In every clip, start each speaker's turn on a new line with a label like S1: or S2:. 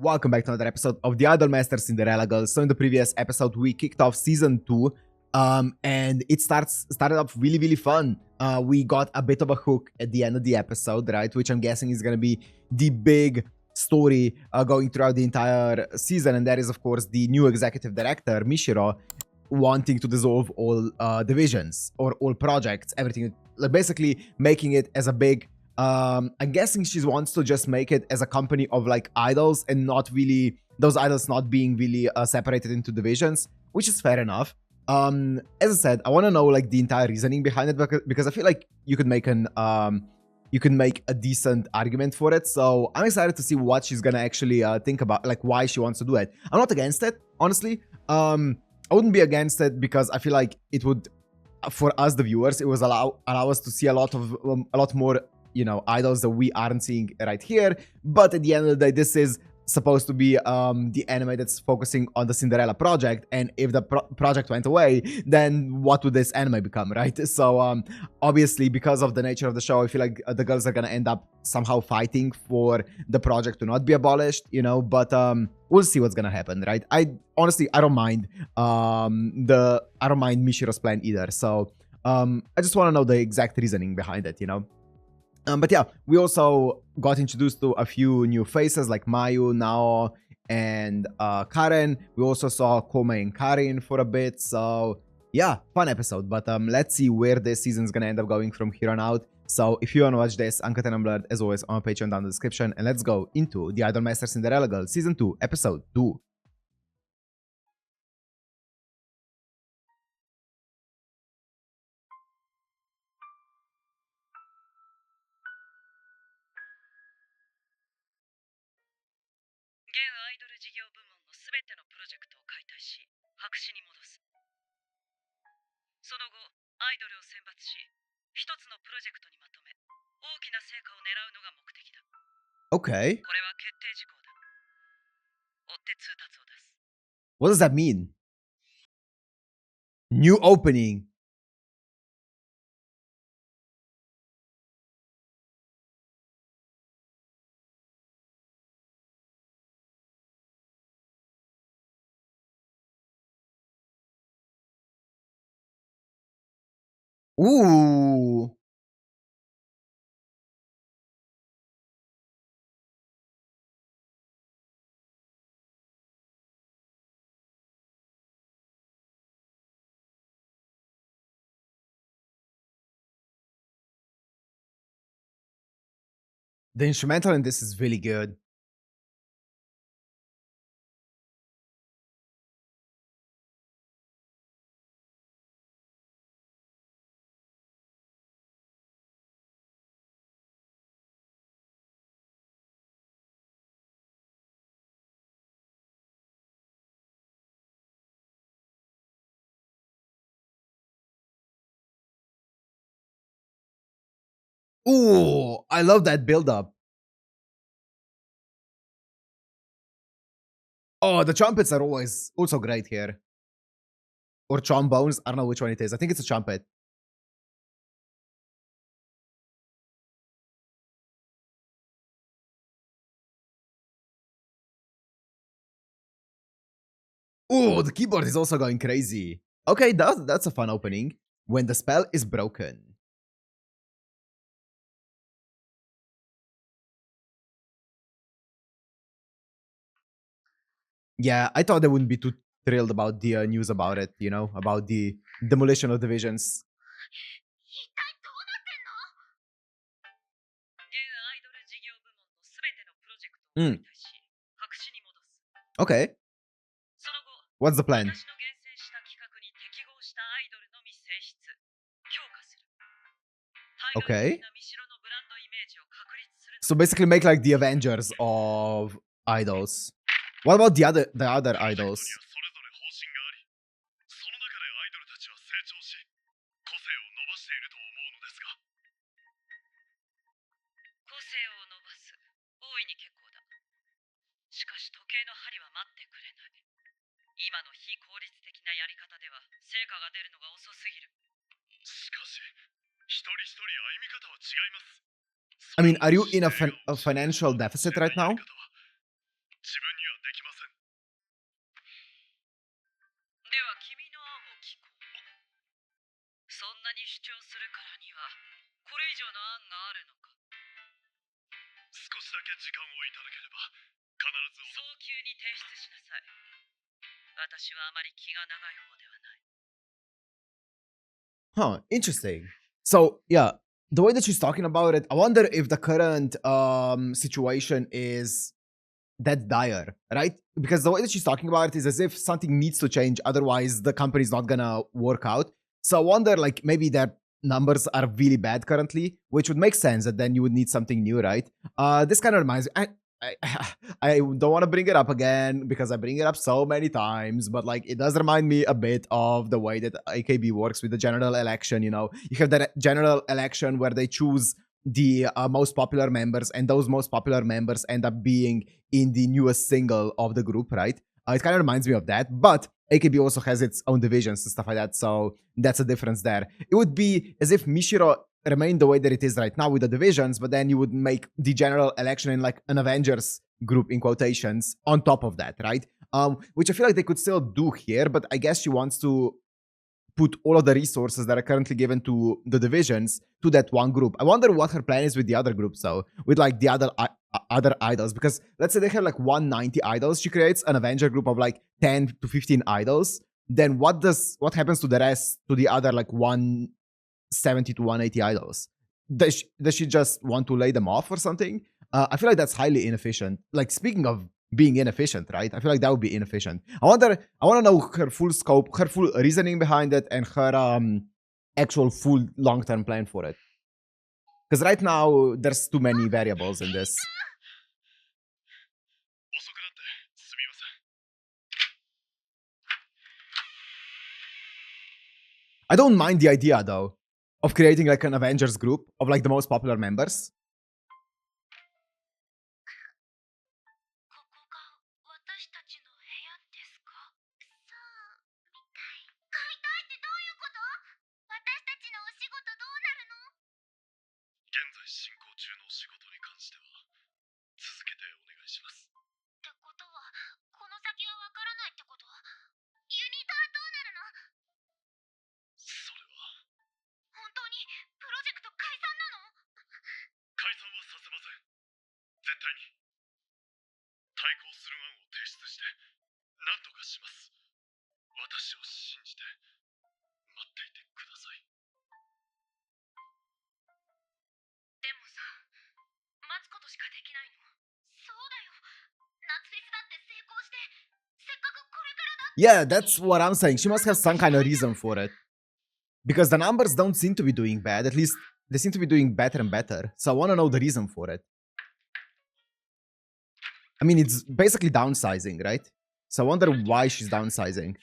S1: welcome back to another episode of the Idolmaster Cinderella Girls. So in the previous episode, we kicked off season 2, and it started off really fun. We got a bit of a hook at the end of the episode, right? Which I'm guessing is gonna be the big story going throughout the entire season, and that is, of course, the new executive director, Mishiro, wanting to dissolve all divisions or all projects, everything, like basically making it as a big I'm guessing she wants to just make it as a company of like idols and not really those idols not being really separated into divisions, which is fair enough. As I said, I want to know like the entire reasoning behind it because I feel like you could make a decent argument for it. So I'm excited to see what she's gonna actually think about, like why she wants to do it. I'm not against it, honestly. I wouldn't be against it because I feel like it would, for us the viewers, it was allow us to see a lot more, you know, idols that we aren't seeing right here. But at the end of the day, this is supposed to be the anime that's focusing on the Cinderella project, and if the project went away, then what would this anime become, right? So obviously, because of the nature of the show, I feel like the girls are gonna end up somehow fighting for the project to not be abolished, you know, but we'll see what's gonna happen, right? I don't mind Mishiro's plan either, so I just want to know the exact reasoning behind it, you know. But yeah, we also got introduced to a few new faces like Mayu, Nao, and Karen. We also saw Kome and Karin for a bit. So yeah, fun episode. But let's see where this season's gonna end up going from here on out. So if you wanna watch this, Uncut and Unblurred, as always, on my Patreon down in the description. And let's go into the Idolmaster Cinderella Girls Season 2, Episode 2. Okay. What does that mean? New opening. Ooh. The instrumental in this is really good. Ooh, I love that build-up. Oh, the trumpets are always also great here. Or trombones, I don't know which one it is. I think it's a trumpet. Ooh, the keyboard is also going crazy. Okay, that's a fun opening. When the spell is broken. Yeah, I thought they wouldn't be too thrilled about the news about it, you know, about the demolition of divisions. Mm. Okay. What's the plan? Okay. So basically make like the Avengers of idols. What about the other idols? I mean, are you in a financial deficit right now?
S2: 自分にはできません。
S3: では君の案を聞こう。そんなに主張するからにはこれ以上の案があるのか。
S2: 少しだけ時間をいただければ必ず
S3: 早急に提出しなさい。私はあまり気が長い方ではない。
S1: Huh, interesting. So, yeah, the way that she's talking about it, I wonder if the current situation is that dire, right? Because the way that she's talking about it is as if something needs to change, otherwise the company's not gonna work out. So I wonder, like, maybe their numbers are really bad currently, which would make sense that then you would need something new, right? This kind of reminds me. I don't want to bring it up again because I bring it up so many times, but like it does remind me a bit of the way that AKB works with the general election. You know, you have that general election where they choose the most popular members, and those most popular members end up being in the newest single of the group, right? It kind of reminds me of that, but AKB also has its own divisions and stuff like that, so that's a difference there. It would be as if Mishiro remained the way that it is right now with the divisions, but then you would make the general election in like an Avengers group in quotations on top of that, right? Which I feel like they could still do here, but I guess she wants to put all of the resources that are currently given to the divisions to that one group. I wonder what her plan is with the other groups, though, with like the other idols, because let's say they have like 190 idols. She creates an Avenger group of like 10 to 15 idols. Then what happens to the rest, to the other like 170 to 180 idols? Does she just want to lay them off or something? I feel like that's highly inefficient. Like, speaking of being inefficient, right? I feel like that would be inefficient. I want to know her full scope, her full reasoning behind it, and her actual full long-term plan for it. Because right now, there's too many variables in this. I don't mind the idea, though, of creating like an Avengers group of like the most popular members. Yeah, that's what I'm saying. She must have some kind of reason for it. Because the numbers don't seem to be doing bad. At least they seem to be doing better and better. So I want to know the reason for it. I mean, it's basically downsizing, right? So I wonder why she's downsizing.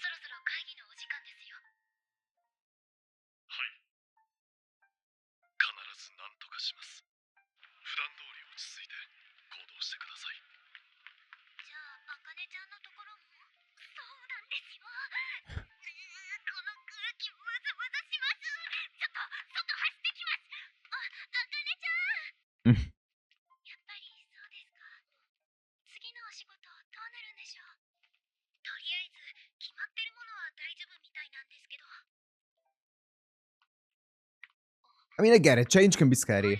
S1: I mean, I get it. Change can be scary.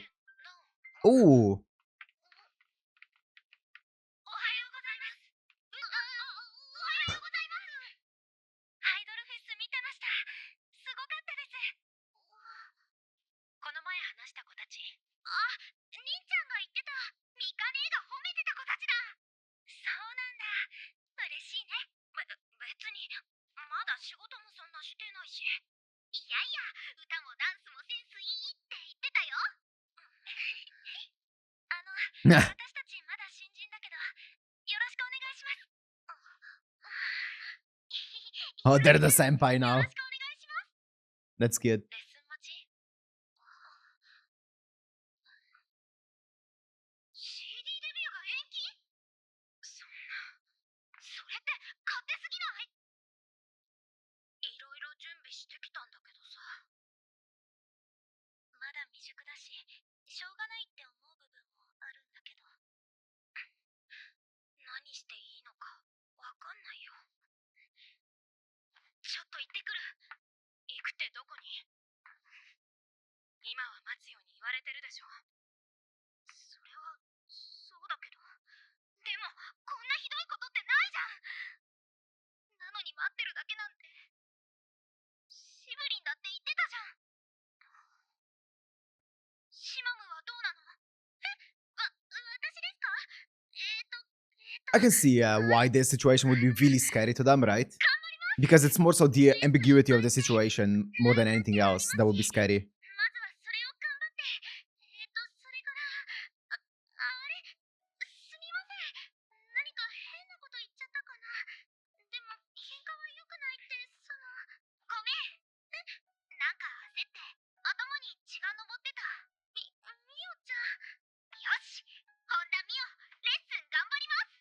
S1: Ooh. Oh, they're the senpai now. That's good.
S4: と行ってくる。行くってどこに？今は待つように言われてるでしょ。それはそうだけど、でもこんなひどいことってないじゃん。なのに待ってるだけなんて。シブリンだって言ってたじゃん。シマムはどうなの？私ですか？I
S1: can see why this situation would be really scary to them, right? Because it's more so the ambiguity of the situation more than anything else that would be scary.
S4: まずはそれを頑張って。それから、あれ、すみません。何か変なこと言っちゃったかな。でも喧嘩は良くないって、ごめん。なんか焦って頭に血が上ってた。みおちゃん。よし、本田みお、レッスン頑張ります。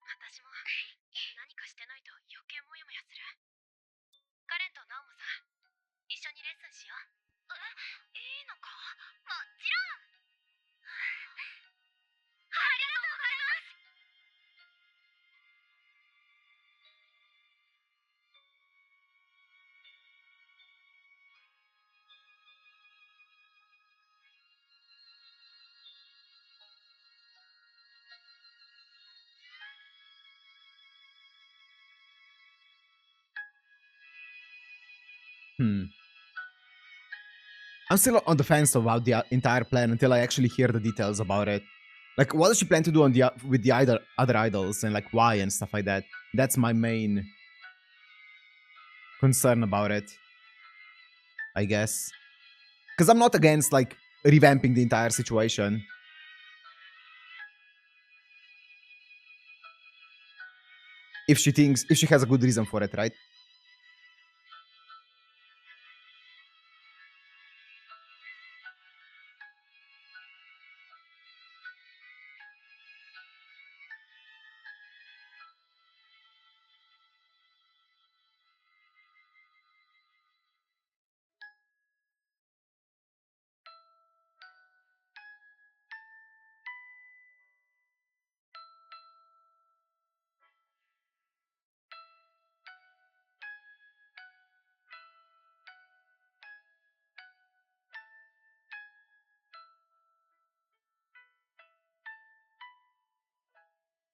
S4: 私も何かしてないと余計モヤモヤする。カレンとナオもさ、一緒にレッスンしよう。いいのか？もちろん。ありがとうございます。
S1: I'm still on the fence about the entire plan until I actually hear the details about it. Like, what does she plan to do on the with the other idols and like why and stuff like that? That's my main concern about it, I guess. Because I'm not against like revamping the entire situation. If she has a good reason for it, right?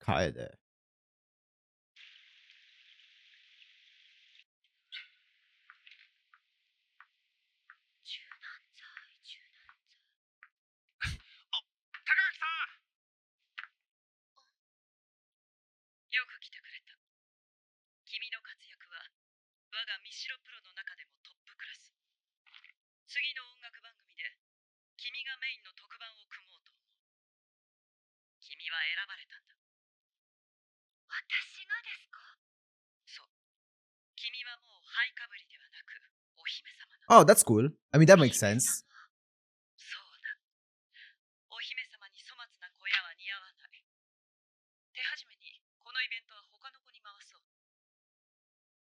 S1: Kaede.
S2: 高垣さん。
S3: よく来てくれた。君の活躍は我がミシロプロの中でもトップクラス。次の音楽番組で君がメインの特番を組もうと思う。君は選ばれたんだ。
S4: 私がですか？
S3: そう。君はもうハイかぶりではなくお姫様なの。
S1: Oh, that's cool. I mean, that makes sense.
S3: そうだ。お姫様に粗末な小屋は似合わない。手始めにこのイベントは他の子に回そう。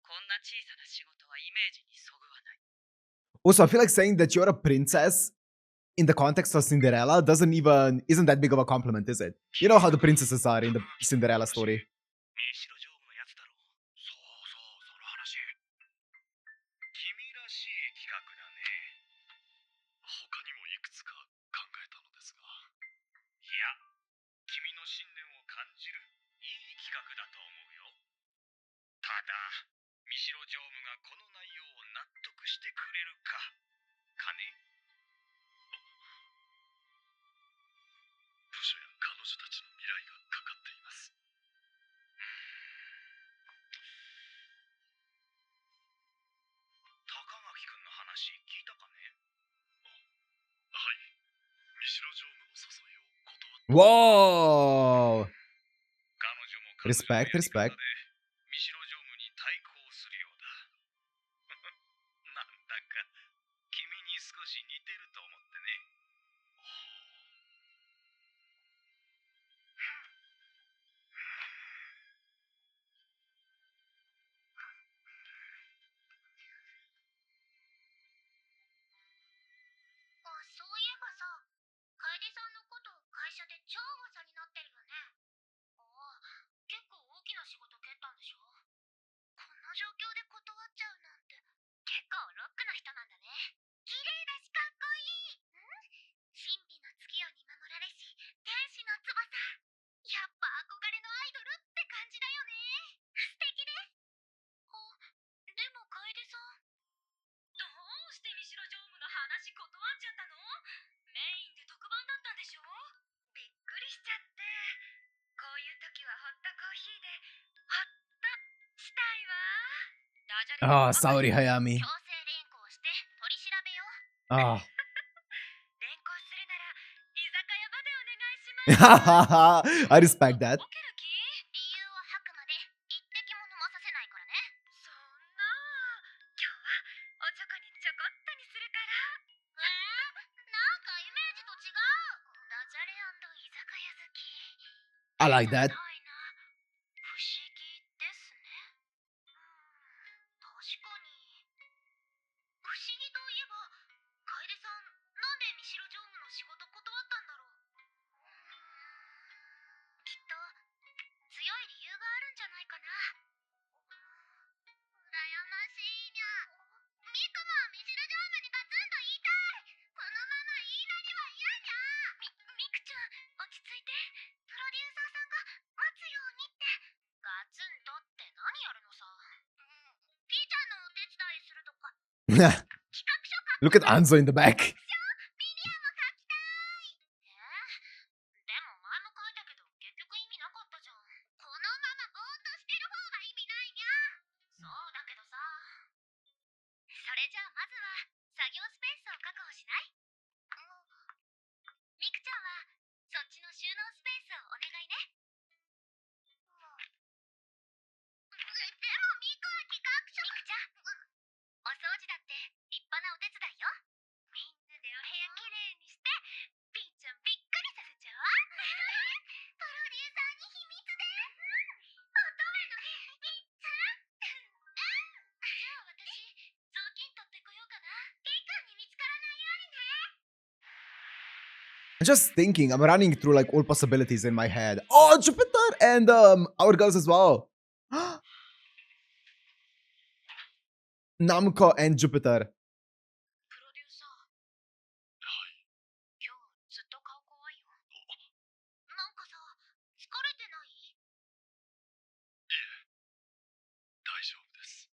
S3: こんな小さな仕事はイメージにそぐわない。
S1: Also, I feel like saying that you're a princess in the context of Cinderella isn't that big of a compliment, is it? You know how the princesses are in the Cinderella story.
S2: ミシロジョームのやつだろ。そうそう、その話。君らしい企画だね。他にもいくつか考えたのですが。いや、君の信念を感じるいい企画だと思うよ。ただ、ミシロジョームがこの内容を納得してくれるか、かね。部署や彼女たちの未来がかかっています。高垣くんの話聞いたかね？はい。ミシロジョームの誘いを断って。
S1: Whoa!
S2: 彼女も彼女の
S1: Respect,
S2: やり方
S1: respect.
S2: でミシロジョームに対抗するようだ。なんだか君に少し似てると思ってね。
S4: そういえばさ、楓さんのこと会社で超噂になってるよね。結構大きな仕事蹴ったんでしょ？綺麗だしかっこいい。神秘の月夜に守られし天使の翼。やっぱ憧れのアイドルって感じだよね。素敵です。でも楓さん、どうして三代常務の話断っちゃったの？メインで特番だったんでしょ？びっくりしちゃって。こういう時はホットコーヒーでホッとしたいわ。ダジャレで
S1: Ah, sorry, Hayami.
S4: 強制連行して取り調べよ。
S1: Ah.
S4: 連行するなら居酒屋までお願いします。
S1: I respect that.
S4: オケルキ？理由を吐くまで一滴も飲まさせないからね。そんな。今日はおちょこにちょこっとにするから。なんかイメージと違う。ダジャレ居酒屋好き。
S1: I like that.
S4: 不思議ですね。確かに。不思議といえば、楓さん、なんで三代常務の仕事断ったんだろう。きっと、強い理由があるんじゃないかな。羨ましいにゃ。ミクも三代常務にガツンと言いたい。このまま言いなりは嫌にゃ。ミクちゃん、落ち着いて。プロデューサーさんが待つようにって。ガツンとって何やるのさ。ピーちゃんのお手伝いするとか。企画書書く。
S1: Look at Anzo in the back.
S4: ミディアも書きたい。でも前も書いたけど結局意味なかったじゃん。このままぼーっとしてる方が意味ないにゃ。そうだけどさ。それじゃあまずは作業スペースを確保しない？ミクちゃんはそっちの収納スペースをお願いね。でもミクは企画書。ミクちゃん、お掃除だって立派なお手伝いよ。みんなでお部屋きれいにしてピーちゃんびっくりさせちゃおう。プロデューサーに秘密で。乙女の秘密。じゃあ私雑巾取ってこようかな。ピー君に見つからないようにね。
S1: I'm just thinking, I'm running through like all possibilities in my head. Oh, Jupiter and our girls as well. Namco and Jupiter.
S4: プロデューサー、今日ずっと顔怖いよ。なんかさ、疲れてない？
S2: 大丈夫です。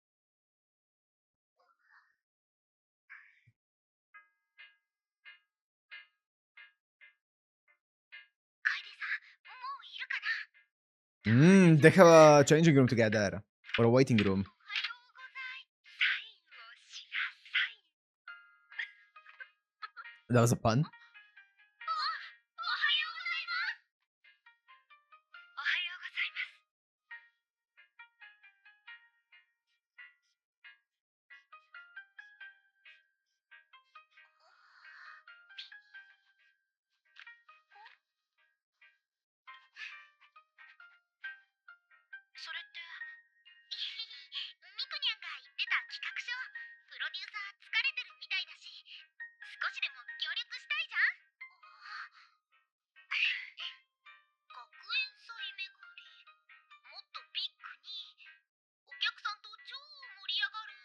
S4: 楓さん、もういるかな？
S1: They have a changing room together. Or a waiting room.
S4: おはようござい。サインをしなさい。
S1: That was a pun.
S4: おはようございます。おはようございます。それって。ミクニャンが言ってた企画書。プロデューサー疲れてるみたいだし、少しでも協力したいじゃん。学園祭巡り、もっとビッグに、お客さんと超盛り上がる。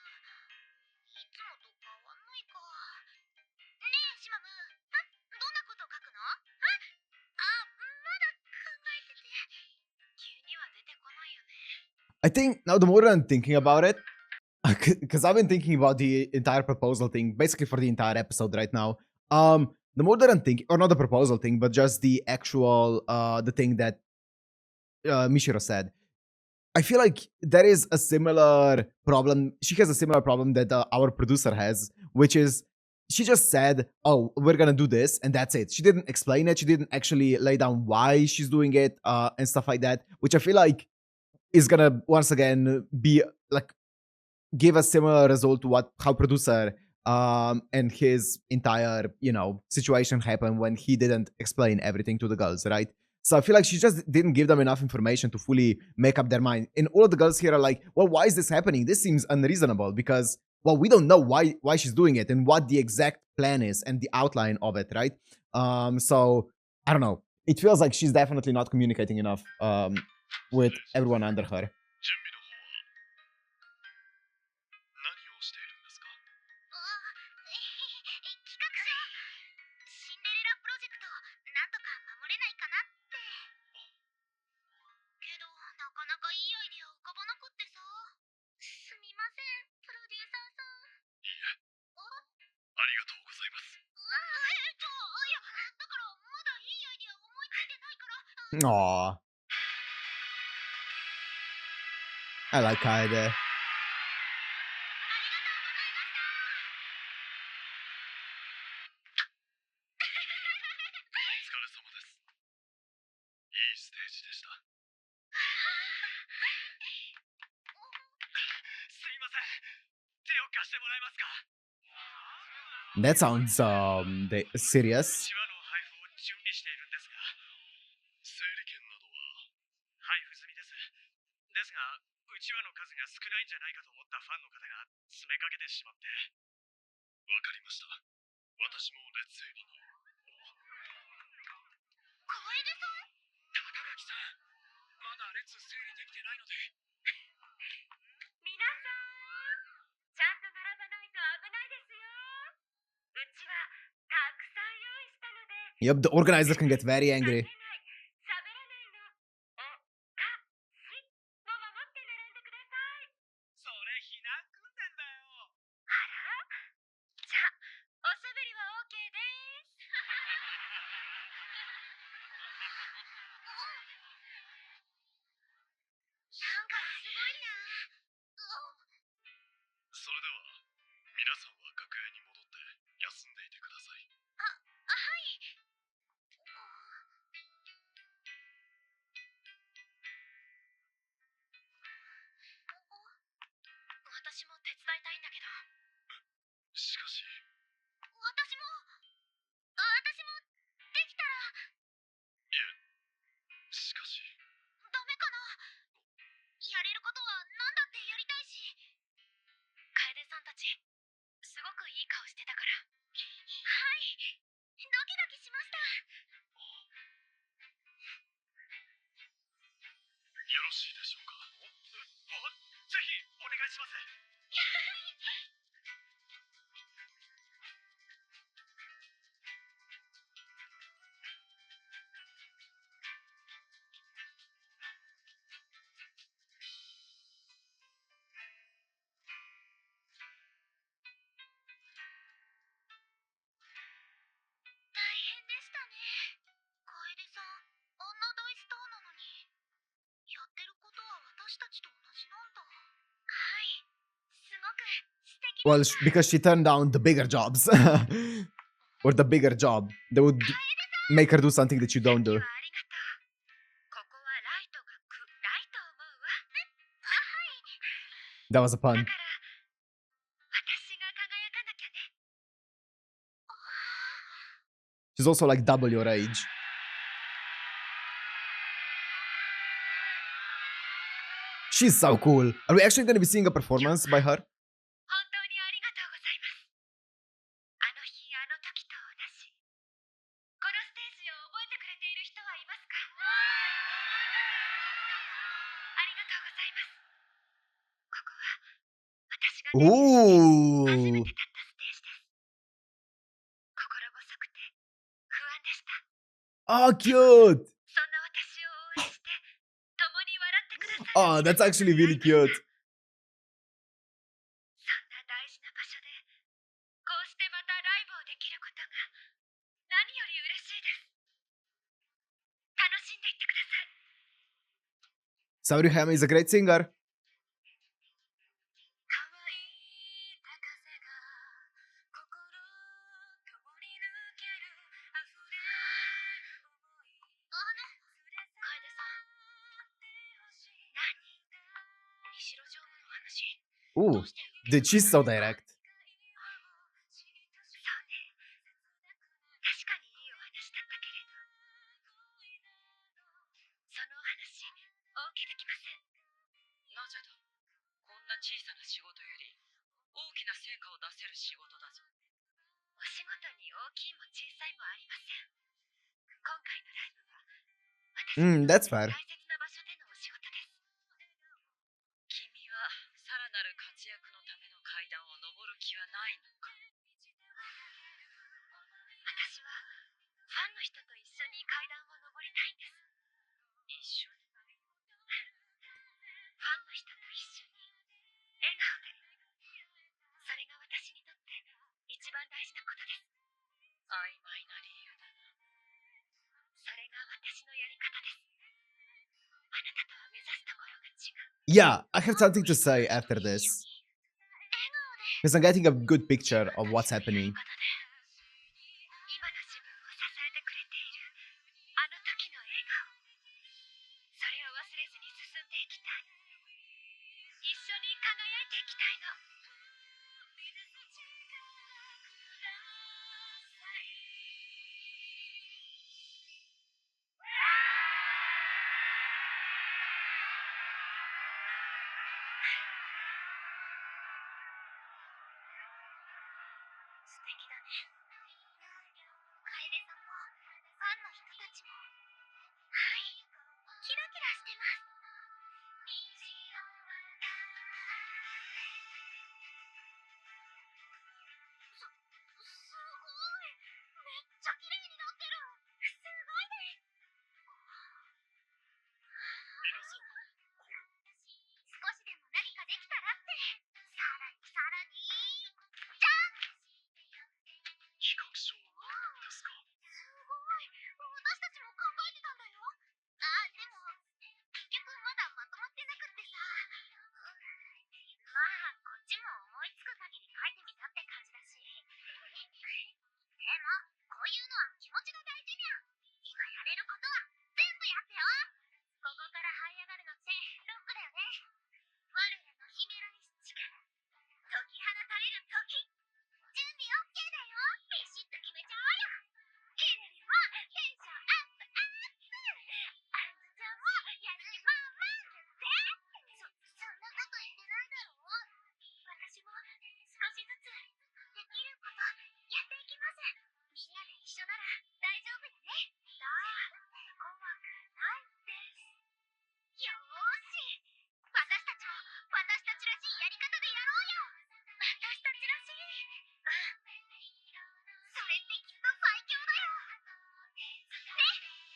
S4: いつもと変わんないか。ねえシマム、どんなこと書くの？まだ考えてて。急には出てこないよね。
S1: I think now the more I'm thinking about it, because I've been thinking about the entire proposal thing, basically for the entire episode right now. The more that I'm thinking, or not the proposal thing, but just the actual the thing that Mishiro said. I feel like there is a similar problem. She has a similar problem that our producer has, which is she just said, "Oh, we're gonna do this," and that's it. She didn't explain it. She didn't actually lay down why she's doing it and stuff like that, which I feel like is gonna once again be like give a similar result to how producer and his entire situation happened when he didn't explain everything to the girls, right? So I feel like she just didn't give them enough information to fully make up their mind. And all of the girls here are like, well, why is this happening? This seems unreasonable because, well, we don't know why she's doing it and what the exact plan is and the outline of it, right? So I don't know. It feels like she's definitely not communicating enough with everyone under her.
S2: 準備の方は何をしているんですか？
S1: Aw. I like Kaede.
S2: お疲れ様です。いいステージでした。すいません。手を貸してもらえますか？
S1: That sounds serious.
S2: うちわの配布を準備しているんですが、整理券などは配布済みです。ですが、うちわの数が少ないんじゃないかと思ったファンの方が詰めかけてしまって。わかりました。私も列整理に。
S4: 楓さん、
S2: 高垣さん、まだ列整理できてないので。
S4: 皆さん、ちゃんと並ばないと危ないですよ。うちはたくさん用意したので。
S1: Yep, the organizer can get very angry.
S4: 喋らないの。おかしを守って並んでください。
S2: それ避難訓練だよ。
S4: あら？じゃあ、おしゃべりは OK です。なんかすごいな。
S2: それでは、皆さんは楽屋に戻って休んでいてください。
S4: はい。私も手伝いたいんだけど。
S2: しかし、
S4: 私もできたら。
S2: いえ、しかし。
S4: ダメかな。やれることは何だってやりたいし。楓さんたち、すごくいい顔してたから。はい、ドキドキしました。
S2: よろしいでしょうか。ぜひお願いします。
S4: 大変でしたね。楓さん、あんな大スターなのに。やってることは私たちと同じなんだ。はい、すごく素敵で
S1: Well,
S4: した。
S1: because she turned down the bigger jobs. Or the bigger job. They would make her do something that you don't
S4: さっき
S1: do.
S4: はありがとう。ここはライトが暗いと思うわ。はい。
S1: That was a
S4: だ
S1: pun.
S4: から私が輝かなきゃね。
S1: She's also like double your age. She's so cool. Are we actually going to be seeing a performance by her?
S4: 本当にありがとうございます。あの日あの時と同じ。このステージを覚えてくれている人はいますか？ありがとうございます。ここは私がデビューして初め
S1: Ooh.
S4: て立ったステージです。心細くて不安でした。
S1: Oh, cute.
S4: そんな私を応援して共に笑ってくださる
S1: Oh, that's actually really cute.
S4: そんな大事な場所でこうしてまたライブをできることが何より嬉しいです。楽しんでいってください。
S1: Saori Hayame is a great singer.
S4: 可愛い高瀬が心通り抜ける溢れる想い。楓さん、何？西路常務の話。
S1: Ooh. Dude, she's so direct.
S4: そうね。確かにいいお話だったけれど、そのお話お受けできません。
S3: なぜだ。こんな小さな仕事より大きな成果を出せる仕事だぞ。
S4: お仕事に大きいも小さいもありません。今回のライブは私にとって
S1: That's fair.
S4: 大切な場所でのお仕事です。
S3: 君はさらなる活躍のための階段を登る気はないのか。
S4: 私はファンの人と一緒に階段を登りたいんです。
S3: 一緒に。
S4: ファンの人と一緒に笑顔で。それが私にとって一番大事なことです。
S3: 曖昧な理由だな。
S4: それが私のやり方です。
S1: Yeah, I have something to say after this. Because I'm getting a good picture of what's happening.
S4: 今の自分を支えてくれているあの時の笑顔、それを忘れずに進んでいきたい。一緒に輝いていきたいの。素敵だね。楓さんもファンの人たちも、はい、キラキラしてます。すごい、めっちゃ綺麗になってる。すごいね。
S2: 皆さん、これ
S4: 少しでも何かできたらって。さらにさらに、じゃん。
S2: 企画書ですか？
S4: すごい、私たちも考えてたんだよ。でも結局まだまとまってなくってさ。まあこっちも思いつく限り書いてみたって感じだし。でもこういうのは気持ちが大事にゃ。今やれることは全部やってよ。ここから這い上がるのってロックだよね。我らのヒメラニス力、解き放たれる時。準備 OK だよ。ビシッと決めちゃおうよ。ヒレリもテンションアップアップ。あんずちゃんもやる気満々だって。そんなこと言ってないだろ。私も少しずつできることやっていきます。みんなで一緒なら大丈夫よね。怖くないです。よーし、私たちも私たちらしいやり方でやろうよ。私たちらしい。それってきっと最強だよ。ね、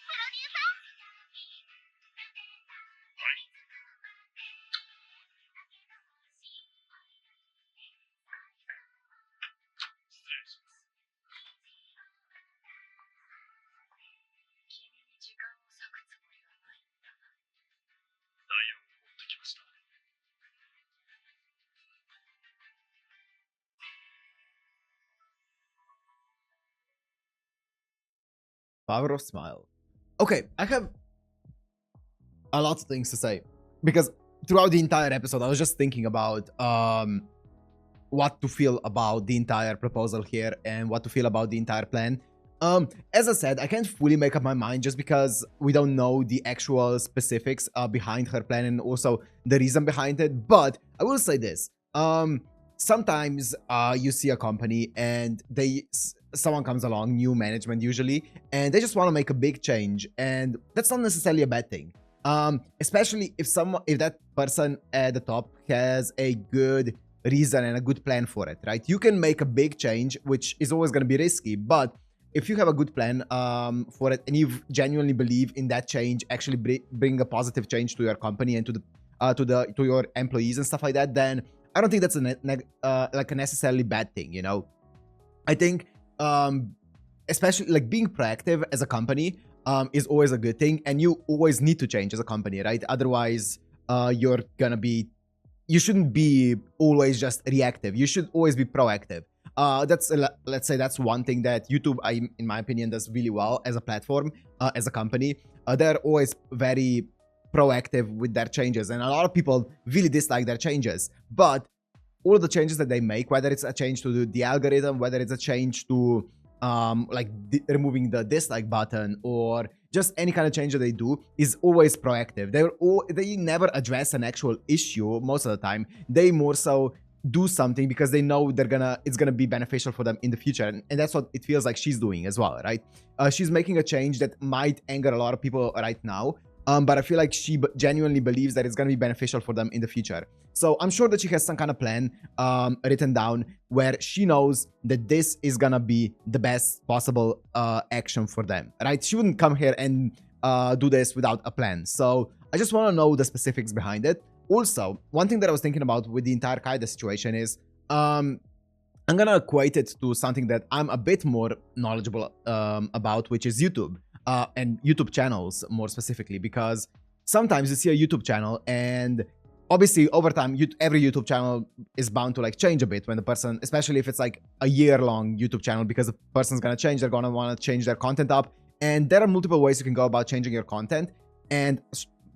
S4: プロデューサー。
S2: はい。失礼します。
S3: 君に時間を割くつもりはないんだ。
S2: ダイヤを持ってきました。
S1: Power of smile. Okay, I have a lot of things to say because throughout the entire episode, I was just thinking about what to feel about the entire proposal here and what to feel about the entire plan. As I said, I can't fully make up my mind just because we don't know the actual specifics behind her plan and also the reason behind it. But I will say this: sometimes you see a company and someone comes along, new management usually, and they just want to make a big change, and that's not necessarily a bad thing. Especially if that person at the top has a good reason and a good plan for it, right? You can make a big change, which is always going to be risky, but if you have a good plan for it and you genuinely believe in that change actually bring a positive change to your company and to your employees and stuff like that, then I don't think that's like a necessarily bad thing, you know. I think especially like being proactive as a company is always a good thing, and you always need to change as a company, right? Otherwise you shouldn't be always just reactive. You should always be proactive. Let's say that's one thing that YouTube, in my opinion, does really well as a platform, as a company. They're always very proactive with their changes, and a lot of people really dislike their changes. But all of the changes that they make, whether it's a change to the algorithm, whether it's a change to removing the dislike button, or just any kind of change that they do, is always proactive. They never address an actual issue most of the time. They more so do something because they know it's gonna be beneficial for them in the future, and that's what it feels like she's doing as well, right? She's making a change that might anger a lot of people right now, but I feel like she genuinely believes that it's gonna be beneficial for them in the future. So I'm sure that she has some kind of plan written down where she knows that this is gonna be the best possible action for them, right? She wouldn't come here and do this without a plan. So I just want to know the specifics behind it. Also, one thing that I was thinking about with the entire Kaede situation is I'm gonna equate it to something that I'm a bit more knowledgeable about, which is YouTube and YouTube channels more specifically, because sometimes you see a YouTube channel and obviously over time, every YouTube channel is bound to like change a bit when the person, especially if it's like a year-long YouTube channel, because the person's gonna change, they're gonna want to change their content up. And there are multiple ways you can go about changing your content. And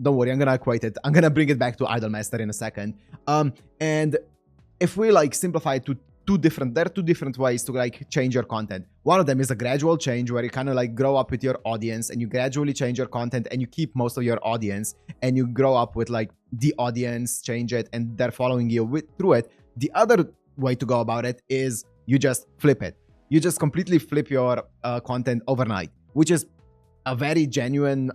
S1: don't worry, I'm gonna equate it. I'm gonna bring it back to Idolmaster in a second. And if we like simplify it to there are two different ways to like change your content. One of them is a gradual change where you kind of like grow up with your audience and you gradually change your content and you keep most of your audience and you grow up with like the audience, change it, and they're following you through it. The other way to go about it is you just flip it. You just completely flip your content overnight, which is a very genuine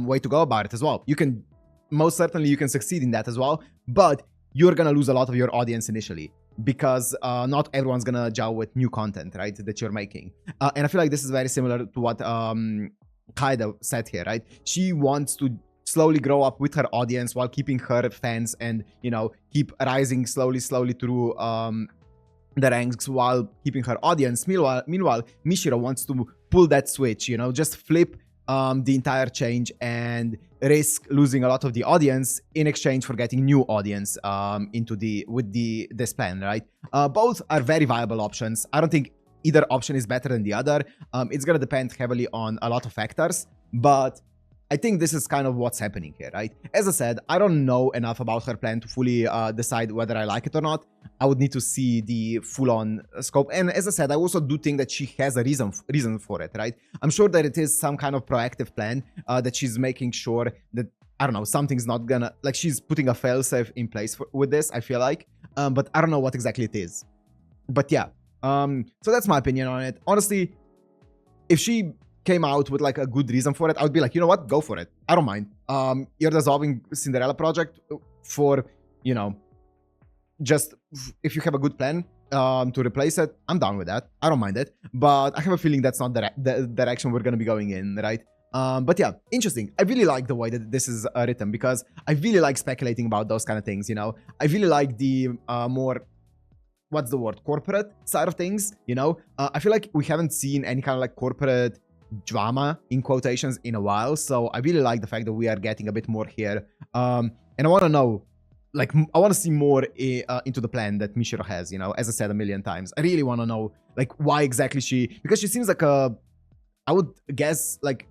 S1: way to go about it as well. You can, most certainly you can succeed in that as well, but you're gonna lose a lot of your audience initially, because not everyone's gonna gel with new content, right, that you're making. And I feel like this is very similar to what Kaede said here, right? She wants to slowly grow up with her audience while keeping her fans and, you know, keep rising slowly through the ranks while keeping her audience. Meanwhile, Mishiro wants to pull that switch, you know, just flip the entire change and risk losing a lot of the audience in exchange for getting new audience with this plan, right? Both are very viable options. I don't think either option is better than the other. It's gonna depend heavily on a lot of factors, but I think this is kind of what's happening here, right? As I said, I don't know enough about her plan to fully decide whether I like it or not. I would need to see the full-on scope. And as I said, I also do think that she has a reason for it, right? I'm sure that it is some kind of proactive plan that she's making sure that, I don't know, something's not gonna, like she's putting a failsafe in place with this, I feel like. But I don't know what exactly it is. But yeah, so that's my opinion on it. Honestly, if she came out with like a good reason for it, I would be like, you know what, go for it. I don't mind. You're dissolving Cinderella project for, you know, just if you have a good plan to replace it, I'm down with that. I don't mind it. But I have a feeling that's not the direction we're going to be going in, right? But yeah, interesting. I really like the way that this is written, because I really like speculating about those kind of things, you know? I really like the more, what's the word, corporate side of things, you know? I feel like we haven't seen any kind of like corporate drama in quotations in a while, so I really like the fact that we are getting a bit more here. And I want to know, like, I want to see more into the plan that Mishiro has, you know, as I said a million times. I really want to know, like, why exactly because she seems like a, I would guess, like,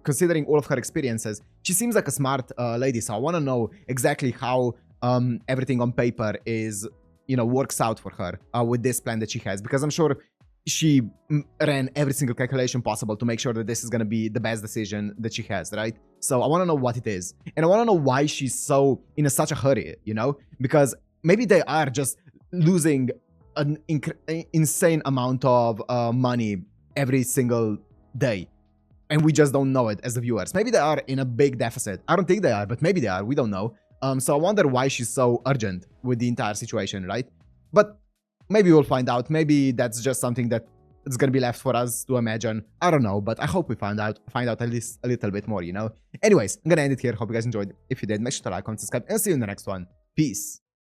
S1: considering all of her experiences, she seems like a smart lady, so I want to know exactly how everything on paper is, you know, works out for her with this plan that she has, because I'm sure she ran every single calculation possible to make sure that this is going to be the best decision that she has, right? So I want to know what it is. And I want to know why she's so in such a hurry, you know? Because maybe they are just losing an insane amount of money every single day. And we just don't know it as the viewers. Maybe they are in a big deficit. I don't think they are, but maybe they are. We don't know. So I wonder why she's so urgent with the entire situation, right? But maybe we'll find out. Maybe that's just something that it's gonna be left for us to imagine. I don't know, but I hope we find out at least a little bit more, you know? Anyways, I'm gonna end it here. Hope you guys enjoyed. If you did, make sure to like, comment, subscribe, and see you in the next one. Peace.